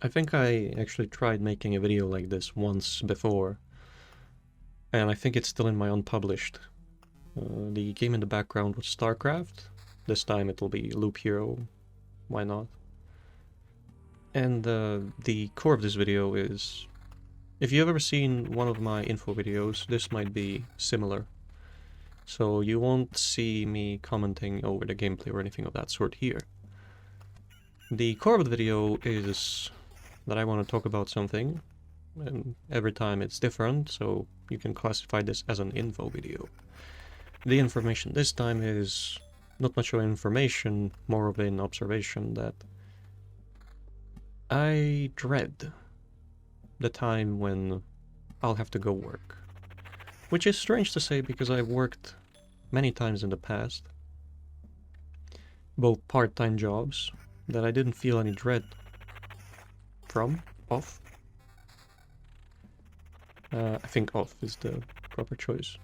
I think I actually tried making a video like this once before, and I think it's still in my unpublished. The game in the background was StarCraft. This time it'll be Loop Hero. Why not? And the core of this video is... If you've ever seen one of my info videos, this might be similar. So you won't see me commenting over the gameplay or anything of that sort here. The core of the video is that I want to talk about something, and every time it's different, so you can classify this as an info video. The information this time is not much of information, more of an observation that I dread the time when I'll have to go work. Which is strange to say because I've worked many times in the past, both part-time jobs that I didn't feel any dread off. I think off is the proper choice.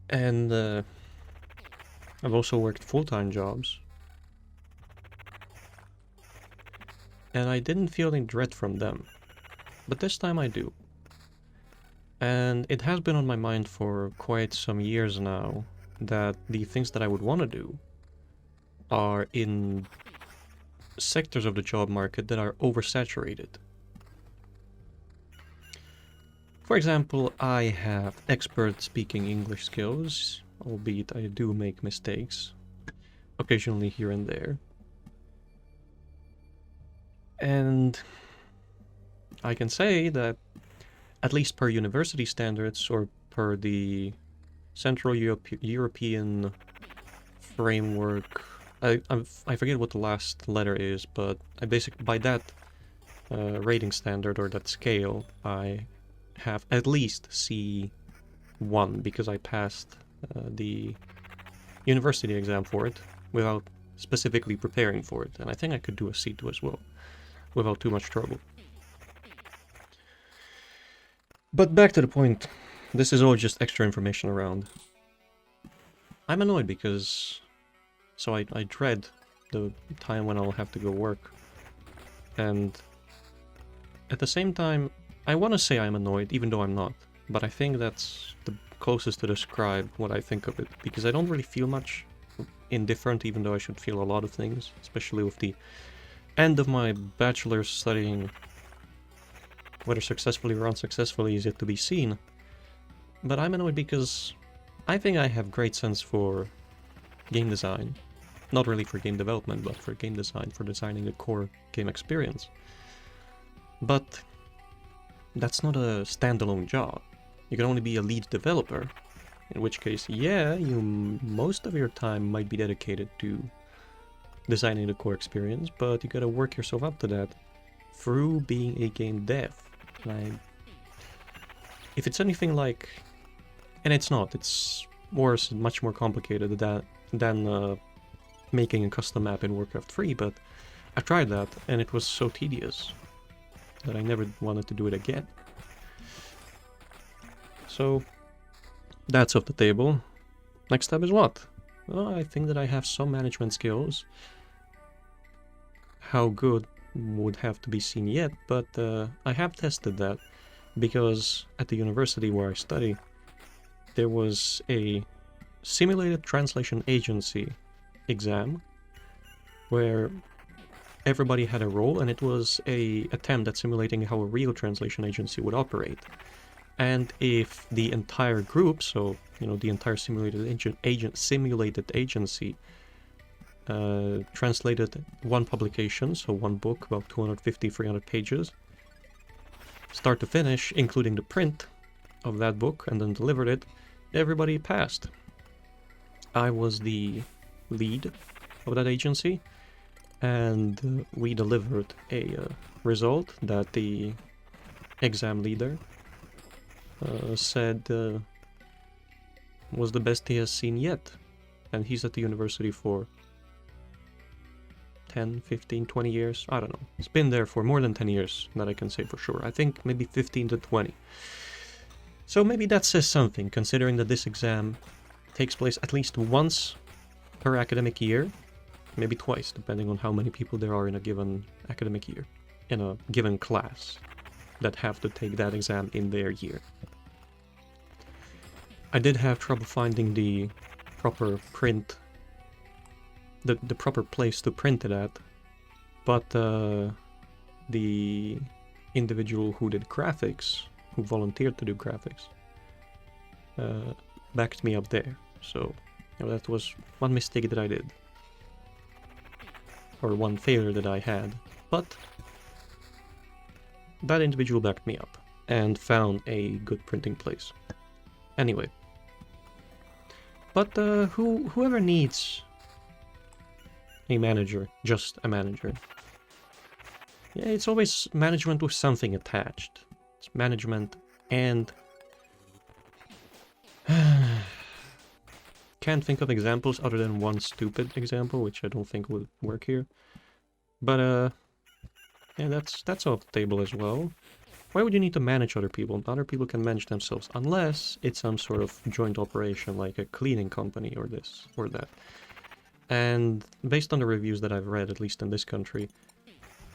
And I've also worked full-time jobs, and I didn't feel any dread from them. But this time I do. And it has been on my mind for quite some years now that the things that I would want to do are in sectors of the job market that are oversaturated. For example, I have expert speaking English skills, albeit I do make mistakes, occasionally here and there. And I can say that, at least per university standards, or per the Central European framework, I forget what the last letter is, but by that rating standard or that scale, I have at least C1 because I passed the university exam for it without specifically preparing for it, and I think I could do a C2 as well without too much trouble. But back to the point, this is all just extra information around. I'm annoyed because... So I dread the time when I'll have to go work. And at the same time, I want to say I'm annoyed, even though I'm not. But I think that's the closest to describe what I think of it, because I don't really feel much indifferent, even though I should feel a lot of things, especially with the end of my bachelor's studying. Whether successfully or unsuccessfully is yet to be seen. But I'm annoyed because I think I have great sense for game design. Not really for game development, but for game design, for designing a core game experience. But that's not a standalone job. You can only be a lead developer, in which case, yeah, most of your time might be dedicated to designing the core experience, but you gotta work yourself up to that through being a game dev. If it's anything like... And it's not, it's worse and much more complicated than making a custom map in Warcraft 3, but I tried that and it was so tedious that I never wanted to do it again. So that's off the table. Next step is what? Well, I think that I have some management skills. How good would have to be seen yet, but I have tested that because at the university where I study, there was a simulated translation agency exam where everybody had a role, and it was an attempt at simulating how a real translation agency would operate. And if the entire group, so the entire simulated agency translated one publication, so one book, about 250-300 pages, start to finish, including the print of that book, and then delivered it, everybody passed. I was the lead of that agency, and we delivered a result that the exam leader said was the best he has seen yet. And he's at the university for 10, 15, 20 years. I don't know. It's been there for more than 10 years, that I can say for sure. I think maybe 15 to 20. So maybe that says something, considering that this exam takes place at least once per academic year, maybe twice, depending on how many people there are in a given academic year, in a given class that have to take that exam in their year. I did have trouble finding the proper print, the proper place to print it at, but the individual who did graphics, who volunteered to do graphics, backed me up there. So, you know, that was one mistake that I did, or one failure that I had, but that individual backed me up and found a good printing place. Anyway, but whoever needs a manager, just a manager, yeah, it's always management with something attached. It's management and can't think of examples other than one stupid example, which I don't think would work here. But yeah, that's off the table as well. Why would you need to manage other people? Other people can manage themselves, unless it's some sort of joint operation, like a cleaning company or this or that. And based on the reviews that I've read, at least in this country,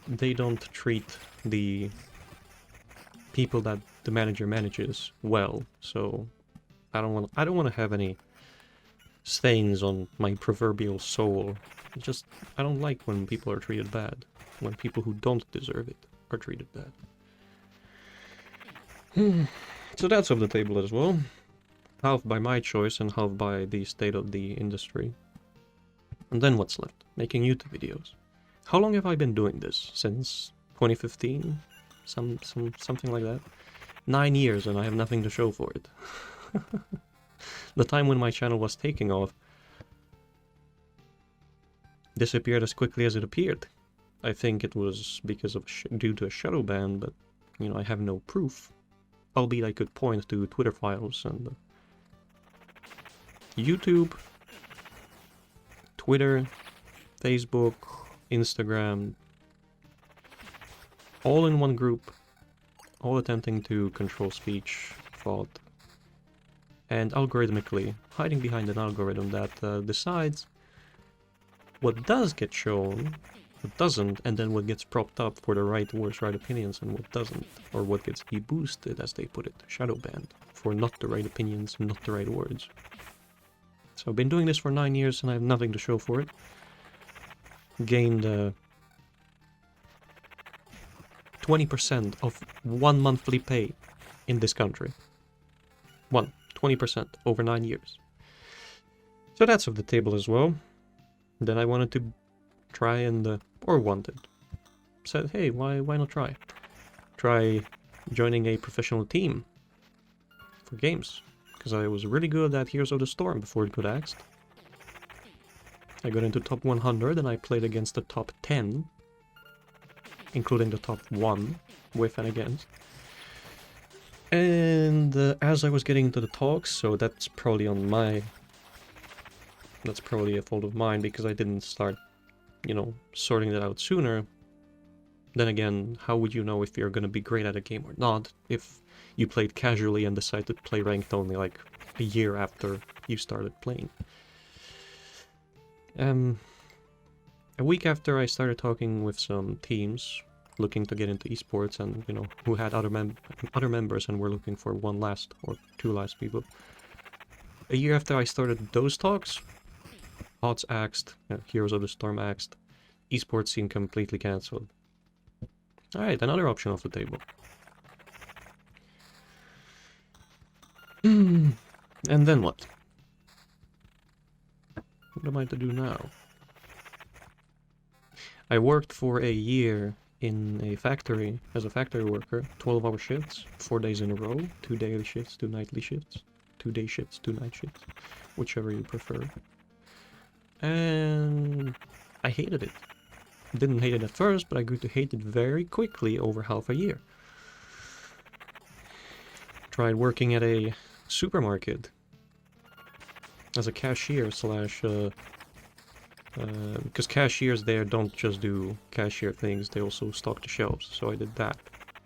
they don't treat the people that the manager manages well. So I don't want to have any stains on my proverbial soul. I don't like when people are treated bad. When people who don't deserve it are treated bad. So that's off the table as well. Half by my choice and half by the state of the industry. And then what's left? Making YouTube videos. How long have I been doing this? Since 2015? Something like that? 9 years, and I have nothing to show for it. The time when my channel was taking off disappeared as quickly as it appeared. I think it was because of due to a shadow ban, but you know, I have no proof. Albeit I could point to Twitter files and YouTube, Twitter, Facebook, Instagram, all in one group, all attempting to control speech, thought, and algorithmically hiding behind an algorithm that decides what does get shown, what doesn't, and then what gets propped up for the right words, right opinions, and what doesn't, or what gets deboosted, as they put it, shadow banned, for not the right opinions, not the right words. So I've been doing this for 9 years and I have nothing to show for it. Gained 20% of 1 monthly pay in this country. 20% over 9 years. So that's off the table as well. Then I wanted to try and, or wanted, said, hey, why not try? Try joining a professional team for games. Because I was really good at Heroes of the Storm before it got axed. I got into top 100 and I played against the top 10, including the top 1, with and against. And as I was getting into the talks, so that's probably a fault of mine because I didn't start, you know, sorting that out sooner. Then again, how would you know if you're gonna be great at a game or not if you played casually and decided to play ranked only like a year after you started playing? A week after I started talking with some teams looking to get into esports and, you know, who had other members and were looking for one last or two last people. A year after I started those talks, HOTS axed, Heroes of the Storm axed, esports scene completely cancelled. Alright, another option off the table. And then what? What am I to do now? I worked for a year in a factory as a factory worker, 12-hour shifts, 4 days in a row, 2 daily shifts, 2 nightly shifts, 2 day shifts, 2 night shifts, whichever you prefer. And I hated it. Didn't hate it at first, but I grew to hate it very quickly over half a year. Tried working at a supermarket as a cashier slash because cashiers there don't just do cashier things, they also stock the shelves. So I did that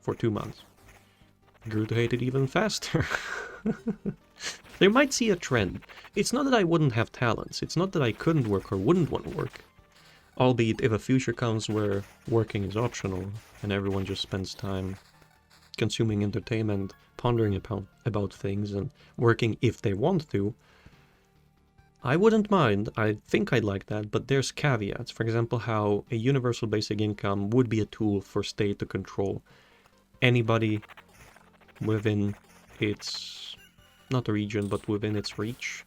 for 2 months. Grew to hate it even faster. There might see a trend. It's not that I wouldn't have talents. It's not that I couldn't work or wouldn't want to work. Albeit if a future comes where working is optional and everyone just spends time consuming entertainment, pondering about things, and working if they want to, I wouldn't mind. I think I'd like that, but there's caveats. For example, how a universal basic income would be a tool for state to control anybody within its, not the region, but within its reach.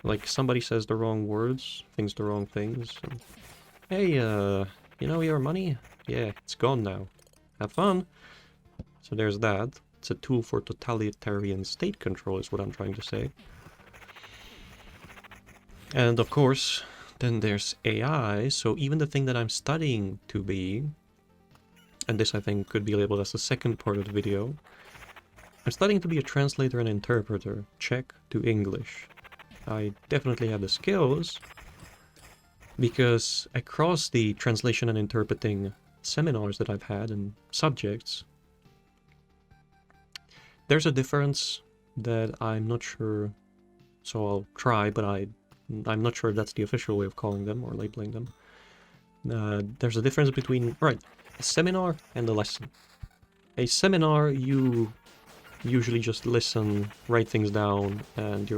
Like, somebody says the wrong words, thinks the wrong things, and, hey, you know your money? Yeah, it's gone now. Have fun. So there's that. It's a tool for totalitarian state control, is what I'm trying to say. And of course, then there's AI, so even the thing that I'm studying to be, and this I think could be labeled as the second part of the video, I'm studying to be a translator and interpreter, Czech to English. I definitely have the skills, because across the translation and interpreting seminars that I've had and subjects, there's a difference that I'm not sure, so I'll try, but I'm not sure if that's the official way of calling them or labeling them. There's a difference between, right, a seminar and a lesson. A seminar, you usually just listen, write things down, and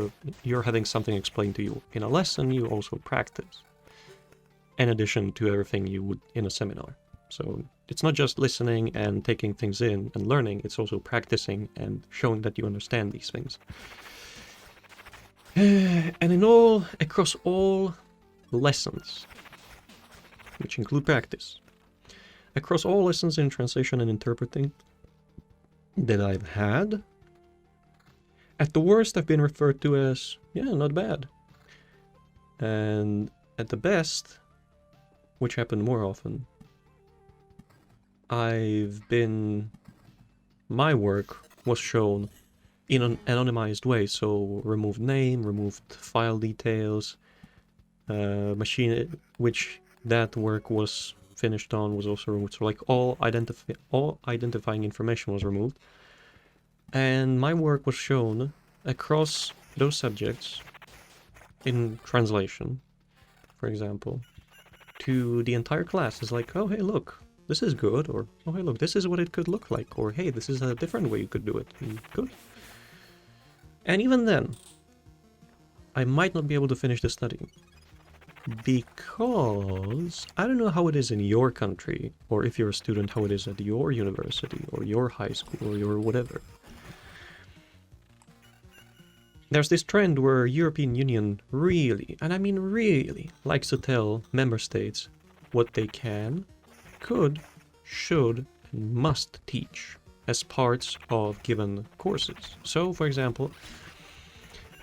you're having something explained to you. In a lesson, you also practice, in addition to everything you would in a seminar. So it's not just listening and taking things in and learning, it's also practicing and showing that you understand these things. And across all lessons, which include practice, across all lessons in translation and interpreting that I've had, at the worst I've been referred to as, yeah, not bad. And at the best, which happened more often, my work was shown in an anonymized way, so removed name, removed file details, machine which that work was finished on was also removed, so like all identifying information was removed, and my work was shown across those subjects in translation, for example, to the entire class. It's like, oh hey look, this is good, or oh hey look, this is what it could look like, or hey, this is a different way you could do it. Good. And even then, I might not be able to finish the study, because I don't know how it is in your country, or if you're a student, how it is at your university, or your high school, or your whatever. There's this trend where European Union really, and I mean really, likes to tell member states what they can, could, should, and must teach as parts of given courses. So, for example,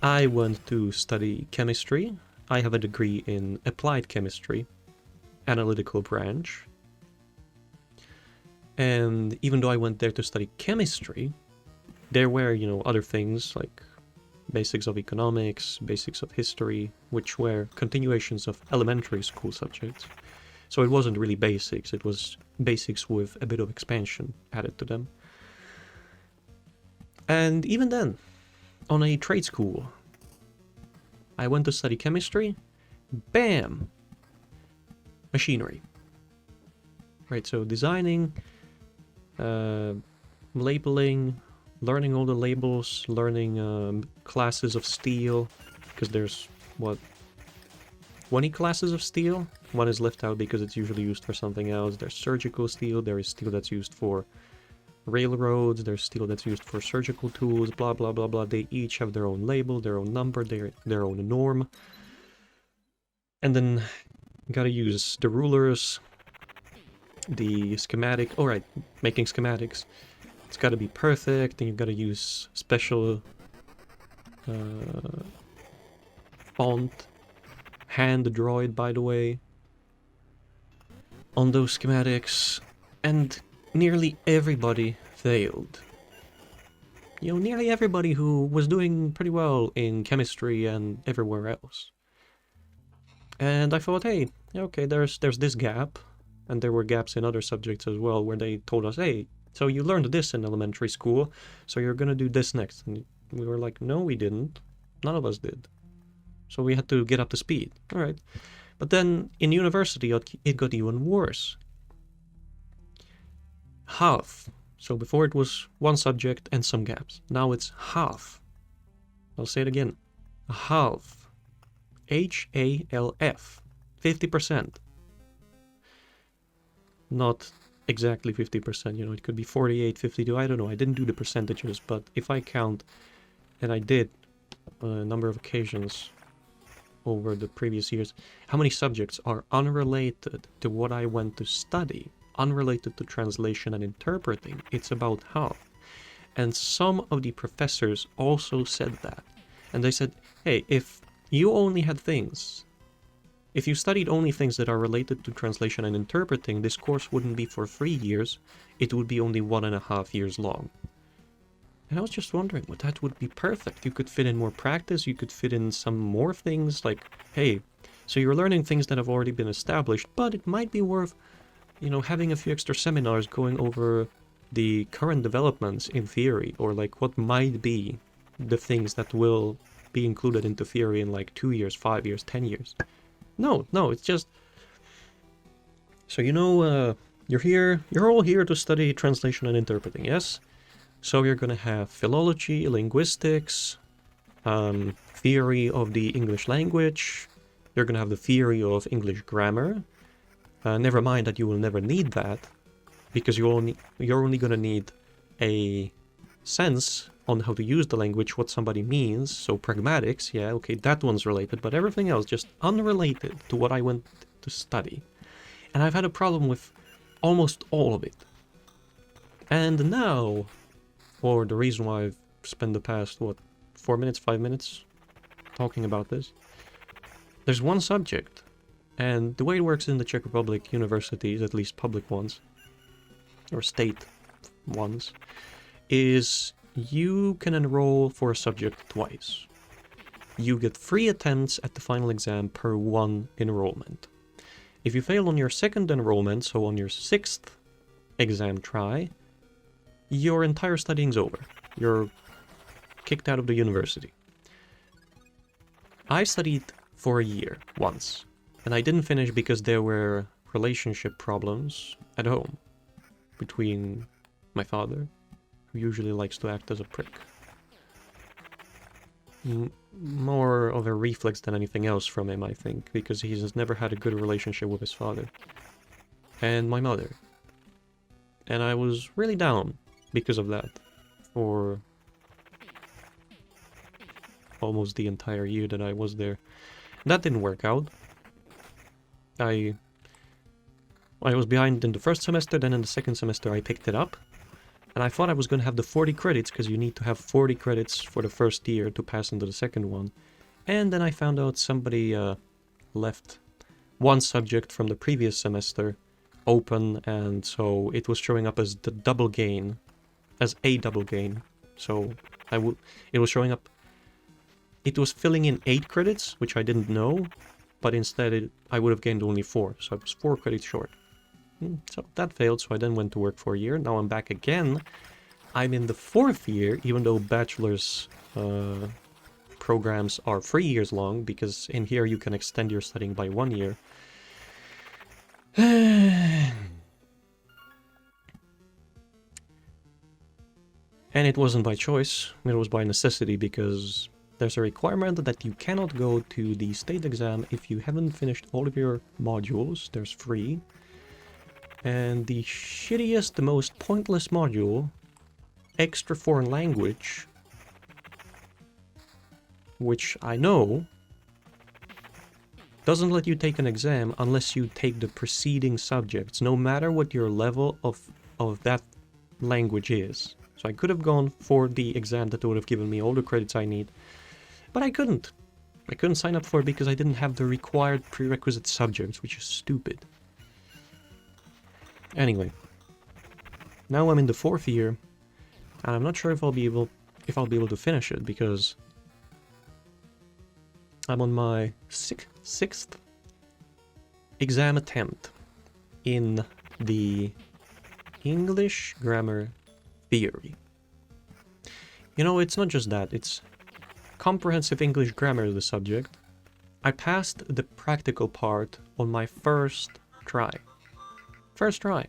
I went to study chemistry. I have a degree in applied chemistry, analytical branch. And even though I went there to study chemistry, there were, other things like basics of economics, basics of history, which were continuations of elementary school subjects. So it wasn't really basics, it was basics with a bit of expansion added to them. And even then, on a trade school, I went to study chemistry, bam! Machinery. Right, so designing, labeling, learning all the labels, learning classes of steel, because there's, 20 classes of steel? One is left out because it's usually used for something else. There's surgical steel, there is steel that's used for railroads, there's steel that's used for surgical tools, blah blah blah blah. They each have their own label, their own number, their own norm. And then you gotta use the rulers, the schematic, alright, making schematics. It's gotta be perfect, and you've gotta use special font, hand drawn by the way, on those schematics, and nearly everybody failed. Nearly everybody who was doing pretty well in chemistry and everywhere else. And I thought, hey, okay, there's this gap, and there were gaps in other subjects as well, where they told us, hey, so you learned this in elementary school, so you're gonna do this next. And we were like, no, we didn't. None of us did. So we had to get up to speed. Alright. But then in university, it got even worse. Half. So before it was one subject and some gaps. Now it's half. I'll say it again. Half. Half. 50%. Not exactly 50%, you know, it could be 48, 52, I don't know. I didn't do the percentages, but if I count, and I did a number of occasions over the previous years, how many subjects are unrelated to what I went to study, unrelated to translation and interpreting, it's about half. And some of the professors also said that. And they said, hey, if you only had things, if you studied only things that are related to translation and interpreting, this course wouldn't be for 3 years, it would be only 1.5 years long. And I was just wondering, well, that would be perfect. You could fit in more practice, you could fit in some more things, like, hey, so you're learning things that have already been established, but it might be worth, you know, having a few extra seminars going over the current developments in theory, or like what might be the things that will be included into theory in like 2 years, 5 years, 10 years. No, it's just... So, you know, you're all here to study translation and interpreting, yes? So you're gonna have philology, linguistics, theory of the English language, you're gonna have the theory of English grammar. Never mind that you will never need that, because you're only gonna need a sense on how to use the language, what somebody means. So pragmatics, yeah, okay, that one's related, but everything else just unrelated to what I went to study. And I've had a problem with almost all of it. And now, or the reason why I've spent the past, 4 minutes, 5 minutes talking about this, there's one subject, and the way it works in the Czech Republic universities, at least public ones, or state ones, is you can enroll for a subject twice. You get 3 attempts at the final exam per 1 enrollment. If you fail on your second enrollment, so on your 6th exam try, your entire studying's over. You're kicked out of the university. I studied for a year once, and I didn't finish because there were relationship problems at home between my father, who usually likes to act as a prick. More of a reflex than anything else from him, I think, because he has never had a good relationship with his father. And my mother. And I was really down because of that for almost the entire year that I was there. That didn't work out. I was behind in the first semester, then in the second semester I picked it up. And I thought I was going to have the 40 credits, because you need to have 40 credits for the first year to pass into the second one. And then I found out somebody left one subject from the previous semester open, and so it was showing up as the double gain, as a double gain. So it was showing up, it was filling in 8 credits, which I didn't know, but instead I would have gained only 4, so I was 4 credits short. So that failed, so I then went to work for a year. Now I'm back again. I'm in the 4th year, even though bachelor's programs are 3 years long, because in here you can extend your studying by 1 year. And it wasn't by choice, it was by necessity, because there's a requirement that you cannot go to the state exam if you haven't finished all of your modules. There's 3. And the shittiest, the most pointless module, extra foreign language, which I know doesn't let you take an exam unless you take the preceding subjects, no matter what your level of that language is. So I could have gone for the exam that would have given me all the credits I need, but I couldn't. I couldn't sign up for it because I didn't have the required prerequisite subjects, which is stupid. Anyway, now I'm in the 4th year, and I'm not sure if I'll be able to finish it, because I'm on my 6th exam attempt in the English grammar theory. You know, it's not just that, it's comprehensive English grammar is the subject, I passed the practical part on my first try. First try.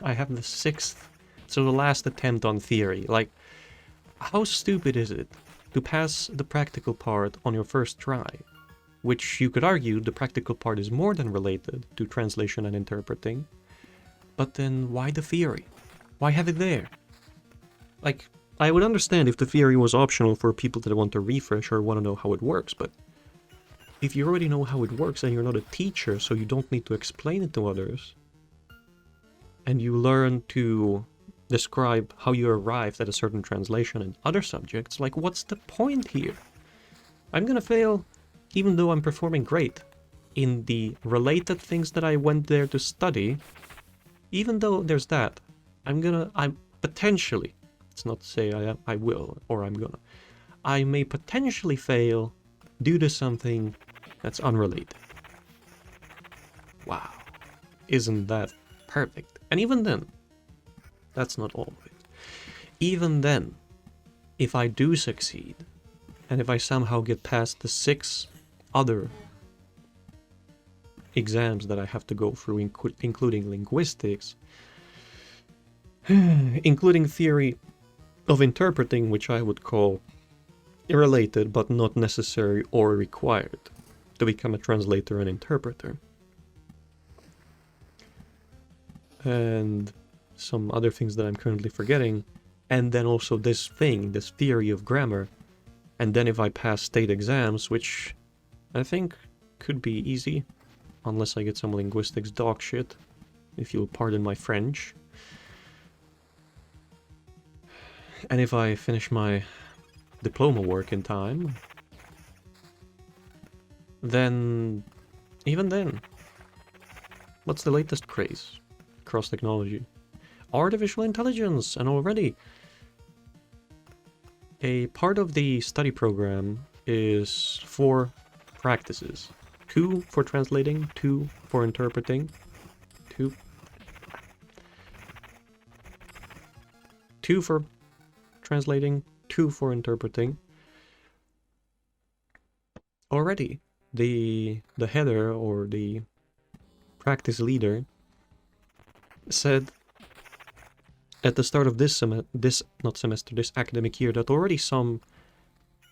I have the 6th, so the last attempt on theory. Like, how stupid is it to pass the practical part on your first try? Which you could argue the practical part is more than related to translation and interpreting. But then why the theory? Why have it there? Like, I would understand if the theory was optional for people that want to refresh or want to know how it works, but if you already know how it works and you're not a teacher, so you don't need to explain it to others, and you learn to describe how you arrived at a certain translation in other subjects, like, what's the point here? I'm gonna fail even though I'm performing great in the related things that I went there to study. Even though there's that, I'm potentially, it's not to say I will or I'm gonna, I may potentially fail due to something that's unrelated. Wow, isn't that perfect? And even then, that's not all of it. Even then, if I do succeed, and if I somehow get past the 6 other exams that I have to go through, including linguistics, including theory of interpreting, which I would call related but not necessary or required to become a translator and interpreter, and some other things that I'm currently forgetting, and then also this theory of grammar, and then if I pass state exams, which I think could be easy, unless I get some linguistics dog shit, if you'll pardon my French. And if I finish my diploma work in time, then, even then, what's the latest craze across technology? Artificial intelligence, and already a part of the study program is 4 practices. 2 for translating, 2 for interpreting, 2 for translating, 2 for interpreting. Already, the header or the practice leader said at the start of this academic year that already some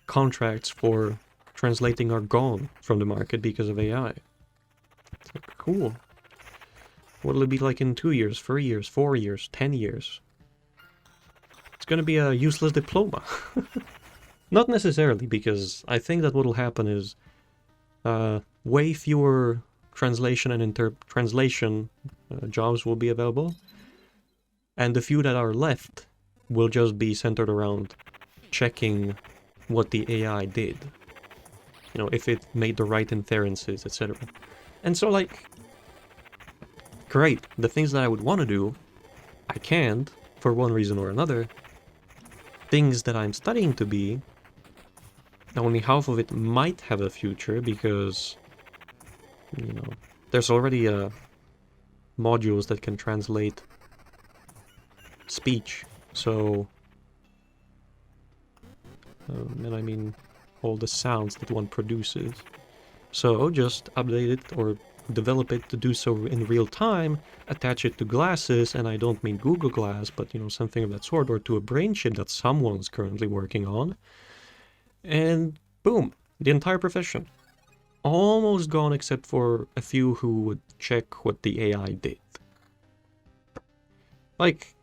contracts for translating are gone from the market because of AI. It's like, cool. What'll it be like in 2 years, 3 years, 4 years, 10 years? It's gonna be a useless diploma. Not necessarily, because I think that what'll happen is way fewer translation and translation jobs will be available, and the few that are left will just be centered around checking what the AI did. You know, if it made the right inferences, etc. And so, like, great, the things that I would want to do, I can't, for one reason or another. Things that I'm studying to be, only half of it might have a future, because, you know, there's already modules that can translate speech, so, and I mean all the sounds that one produces. So just update it or develop it to do so in real time, attach it to glasses, and I don't mean Google Glass, but, you know, something of that sort, or to a brain chip that someone's currently working on, and boom, the entire profession. Almost gone, except for a few who would check what the AI did. Like,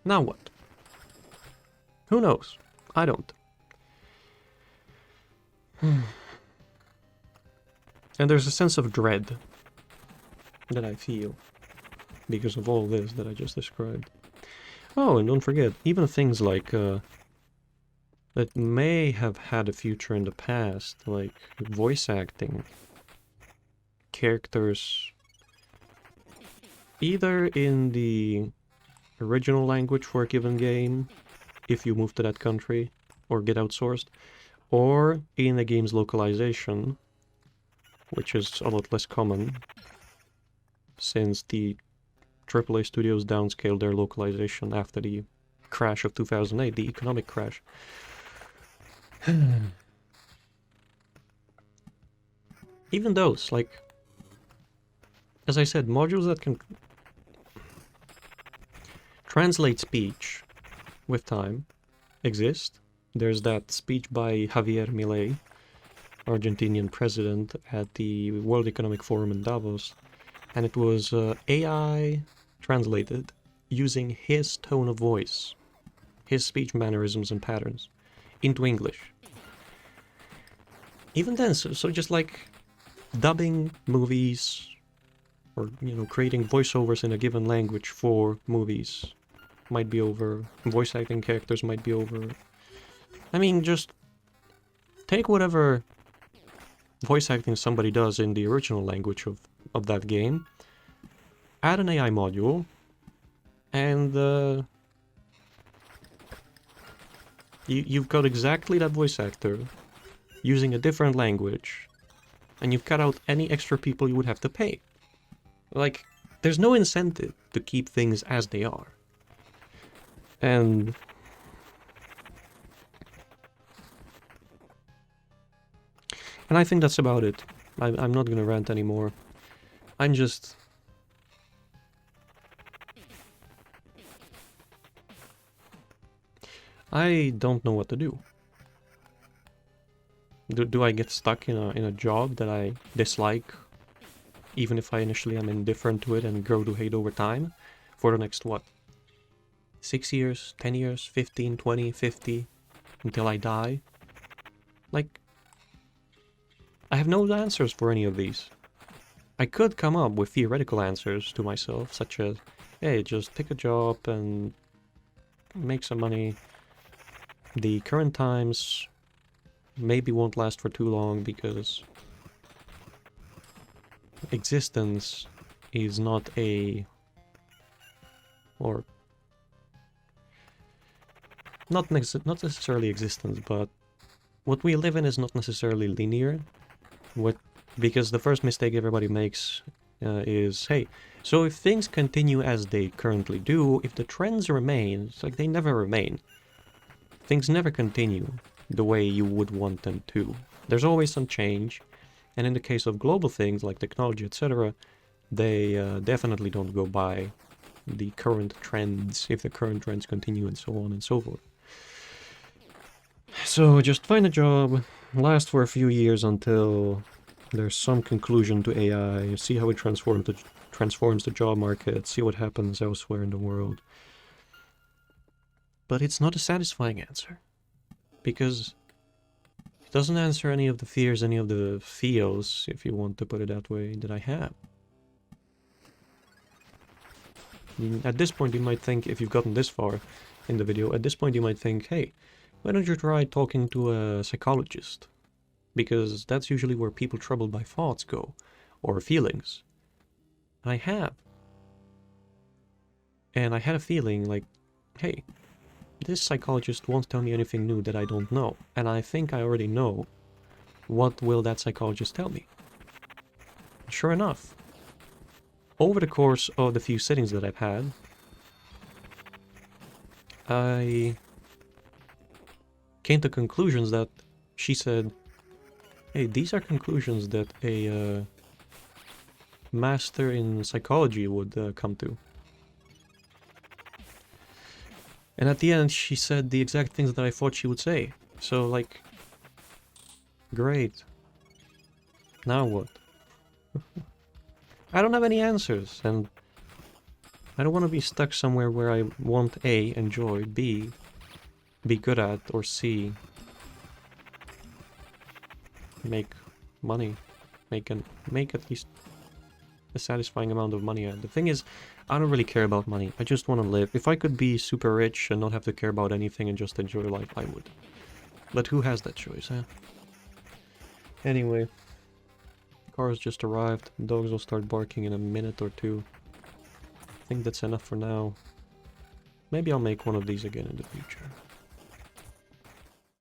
now what? Who knows? I don't. And there's a sense of dread that I feel because of all this that I just described. Oh, and don't forget, even things like that may have had a future in the past, like voice acting, characters, either in the original language for a given game, if you move to that country or get outsourced, or in a game's localization, which is a lot less common, since the AAA studios downscaled their localization after the crash of 2008, the economic crash. Even those, like, as I said, modules that can translate speech with time exist. There's that speech by Javier Milei, Argentinian president, at the World Economic Forum in Davos, and it was AI translated using his tone of voice, his speech mannerisms and patterns, into English. Even then, so just like dubbing movies, or, you know, creating voiceovers in a given language for movies might be over, voice acting characters might be over. I mean, just take whatever voice acting somebody does in the original language of that game, add an AI module, and you've got exactly that voice actor using a different language, and you've cut out any extra people you would have to pay. Like, there's no incentive to keep things as they are. And I think that's about it. I'm not gonna rant anymore. I'm just... I don't know what to do. Do I get stuck in a job that I dislike, even if I initially am indifferent to it, and grow to hate over time, for the next, what, 6 years, 10 years, 15, 20, 50, until I die? Like, I have no answers for any of these. I could come up with theoretical answers to myself, such as, hey, just pick a job and make some money. The current times maybe won't last for too long because existence is not a... or... not necessarily existence, but what we live in is not necessarily linear. Because the first mistake everybody makes is, hey, so if things continue as they currently do, if the trends remain, it's like they never remain. Things never continue the way you would want them to. There's always some change, and in the case of global things like technology, etc., they definitely don't go by the current trends, if the current trends continue, and so on and so forth. So just find a job, last for a few years until there's some conclusion to AI, see how it transforms the job market, see what happens elsewhere in the world. But it's not a satisfying answer, because it doesn't answer any of the fears, any of the feels, if you want to put it that way, that I have. At this point you might think, if you've gotten this far in the video, at this point you might think, hey, why don't you try talking to a psychologist? Because that's usually where people troubled by thoughts go, or feelings. And I have. And I had a feeling like, hey, this psychologist won't tell me anything new that I don't know. And I think I already know what will that psychologist tell me. Sure enough, over the course of the few sittings that I've had, I came to conclusions that she said, hey, these are conclusions that a master in psychology would come to. And at the end, she said the exact things that I thought she would say. So, like, great. Now what? I don't have any answers, and I don't want to be stuck somewhere where I won't A, enjoy, B, be good at, or C, make money, make at least a satisfying amount of money. The thing is, I don't really care about money. I just want to live. If I could be super rich and not have to care about anything and just enjoy life, I would. But who has that choice, huh? Anyway, cars just arrived. Dogs will start barking in a minute or two. I think that's enough for now. Maybe I'll make one of these again in the future.